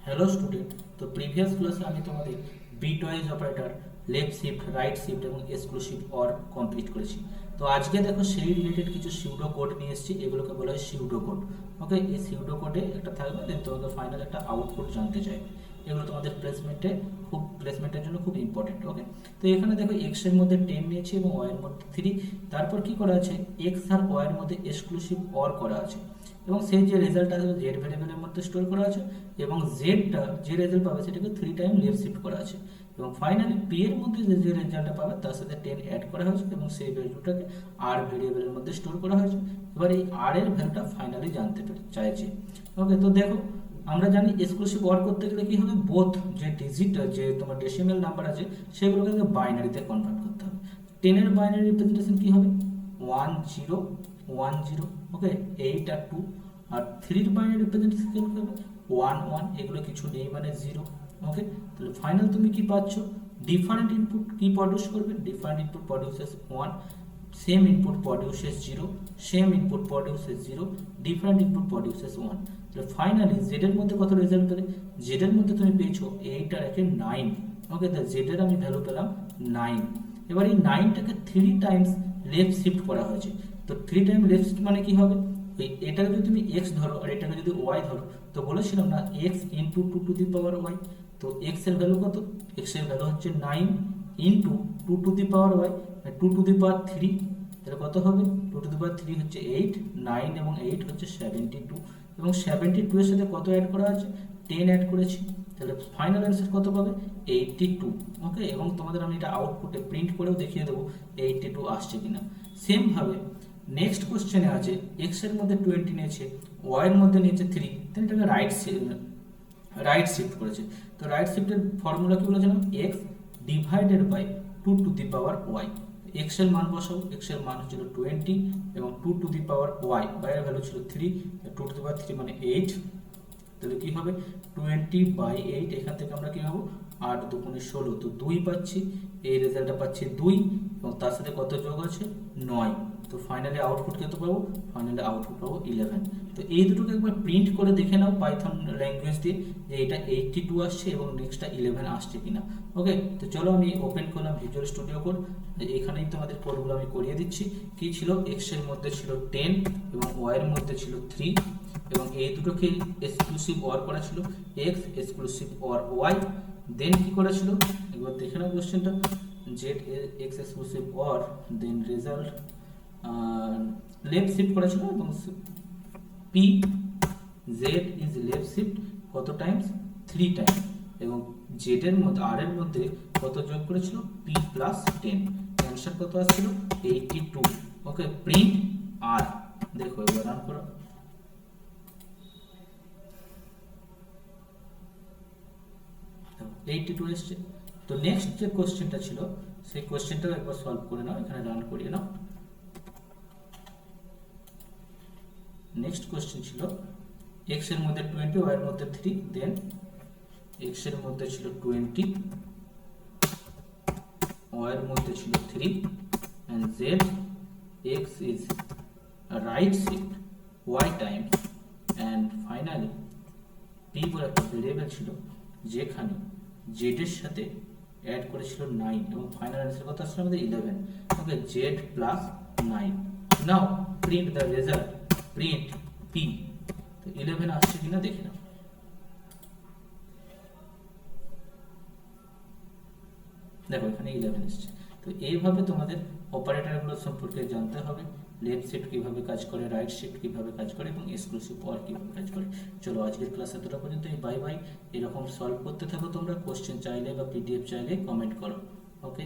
Hello student, তো previous ক্লাসে আমি তোমাদের bitwise operator, left shift, right shift এবং এক্সক্লুসিভ অর কমপ্লিট করেছি। তো আজকে দেখো সেই রিলেটেড কিছু সিউডো কোড নিয়ে এসেছি, এগুলোকে বলা হয় সিউডো কোড। ওকে, এই সিউডো কোডে একটা থাকবে, দেন তোমাকে ফাইনাল একটা আউটপুট জানতে চাইবে। এগুলো তোমাদের প্লেসমেন্টের জন্য খুব ইম্পর্টেন্ট। ওকে, তো এখানে দেখো এক্স এর মধ্যে 10 নিয়েছি এবং ওয়াই এর মধ্যে 3। তারপর কি করা আছে, এক্স আর ওয়াই এর মধ্যে এক্সক্লুসিভ অর করা আছে এবং সেই যে রেজাল্ট আসবে জেড ভ্যারিয়েবলের মধ্যে স্টোর করা আছে এবং জেডটা যে রেজাল্ট পাবে সেটাকে 3 টাইম লেফট শিফট করা আছে এবং ফাইনালি পি এর মধ্যে যে রেজাল্টটা পাবে তার সাথে 10 অ্যাড করা হয়েছে এবং সেই ভ্যালুটাকে আর ভ্যারিয়েবলের মধ্যে স্টোর করা হয়েছে। এবার এই আর এর ভ্যালুটা ফাইনালি জানতে চাইছে। ওকে, তো দেখো আমরা জানি এক্সক্লুসিভ অর করতে গেলে কি হবে, বোথ যে ডিজিট যে তোমার ডেসিমেল নাম্বার আছে সেগুলোকে বাইনারিতে কনভার্ট করতে হবে। 10 এর বাইনারি রিপ্রেজেন্টেশন কি হবে, 1 0 1 0। ওকে, 8 আর 2। আর 3 এর বাইনারি রিপ্রেজেন্টেশন কি হবে, 1 1, এগুলো কিছু নেই মানে 0। ওকে, তাহলে ফাইনাল তুমি কি পাচ্ছ, ডিফারেন্ট ইনপুট কি প্রডিউস করবে, different input produces 1, same input produces 0, same input produces 0, different input produces 1। তাহলে ফাইনালি জেড এর মধ্যে কত রেজাল্ট পেলে, জেড এর মধ্যে তুমি পেয়েছো 8 আর 9। ওকে, তাহলে জেড এর আমি ভ্যালু পেলাম 9। এবার এই 9টাকে 3 টাইমস লেফট শিফট করা হয়েছে। তো 3 টাইম লেফট শিফট মানে কি হবে, এটাকে যদি তুমি এক্স ধরো আর এটাকে যদি ওয়াই ধরো, তো বলেছিলাম না x into 2 to the power y. তো এক্স এর ভ্যালু কত, এক্স এর ভ্যালু হচ্ছে 9 into 2 to the power y, 2 to the power 3। তাহলে কত হবে, 2 টু দি পাওয়ার 3 হচ্ছে 8, 9 এবং 8 হচ্ছে 72 এবং 72 এর সাথে কত অ্যাড করা আছে, 10 অ্যাড করেছি। তাহলে ফাইনাল অ্যান্সার কত পাবে, 82। ওকে, এবং তোমাদের আমি এটা আউটপুটে প্রিন্ট করেও দেখিয়ে দেবো 82 আসছে কিনা। সেম ভাবে নেক্সট কোশ্চেনে আছে এক্স এর মধ্যে 20 নিয়েছে, ওয়াই এর মধ্যে নিয়েছে 3, দেন এটাকে রাইট শিফট করেছে। তো রাইট শিফটের ফর্মুলা কি বলেছিলাম, x divided by 2 to the power y. X এর মান বসাও, এক্স এর মান ছিল 20 এবং 2 টু দি পাওয়ার ওয়াই, বাইরের ভ্যালু ছিল 3, 2 টু দি পাওয়ার 3 মানে 8। তাহলে কি হবে, 20/8, এখান থেকে আমরা কি পাবো, 8 দুগুণে 16, তো 2 পাচ্ছি, এই রেজাল্টটা পাচ্ছি 2 এবং তার সাথে কত যোগ আছে, 9। তো ফাইনালি আউটপুট কত পাবো, ফাইনালি আউটপুট পাবো 11। তো এই দুটোকে একবার প্রিন্ট করে দেখে নাও পাইথন ল্যাঙ্গুয়েজ দিয়ে যে এটা 82 আসছে এবং নেক্সটটা 11 আসছে কিনা। ওকে, তো চলো আমি ওপেন করলাম ভিজুয়াল স্টুডিও কোড। এখানেই তোমাদের কোডগুলো আমি করিয়ে দিচ্ছি। কি ছিল, এক্স এর মধ্যে ছিল 10 এবং ওয়াই এর মধ্যে ছিল 3 এবং এই দুটোকে এক্সক্লুসিভ অর করা ছিল, x exclusive or y. Then কি করা ছিল, একবার দেখে নাও কোশ্চেনটা, z x exclusive or, then result left shift করা ছিল এবং p z is left shift কত টাইমস, 3 টাইম এবং জেড এর মধ্যে আর এর মধ্যে কত যোগ করেছিল, পি প্লাস 10। অ্যান্সার কত আসছিল, 82। ওকে, প্রিন্ট আর, দেখো এবার রান করো। 82 এসছে। তো নেক্সট যে কোশ্চেনটা ছিল সেই কোশ্চেনটাও একবার সলভ করে নাও, এখানে রান করিয়ে নাও। নেক্সট কোশ্চেন ছিল এক্স এর মধ্যে 20, ওয়াই এর মধ্যে 3, দেন এক্স এর মধ্যে ছিল 20, ওয়াই এর মধ্যে ছিল 3 and z x is a right shift y times and finally p বলে একটা ভেরিয়েবল ছিল যেখানে z এর সাথে অ্যাড করেছিল 9 এবং ফাইনাল অ্যান্সার কত আসছে আমাদের 11। ওকে, z plus 9। Now print the result, print p। তো 11 আসছে কিনা দেখে নাও। দেখো এখানে 11 এসছে। তো এইভাবে তোমাদের অপারেটরগুলো সম্পর্কে জানতে হবে, লেফট শিফট কিভাবে কাজ করে, রাইট শিফট কিভাবে কাজ করে এবং এক্সক্লুসিভ অর কিভাবে কাজ করে। চলো আজকের ক্লাস এতটা পর্যন্ত, বাই বাই। এরকম সলভ করতে থাকো তোমরা, কোশ্চেন চাইলে বা পিডিএফ চাইলে কমেন্ট করো। ওকে।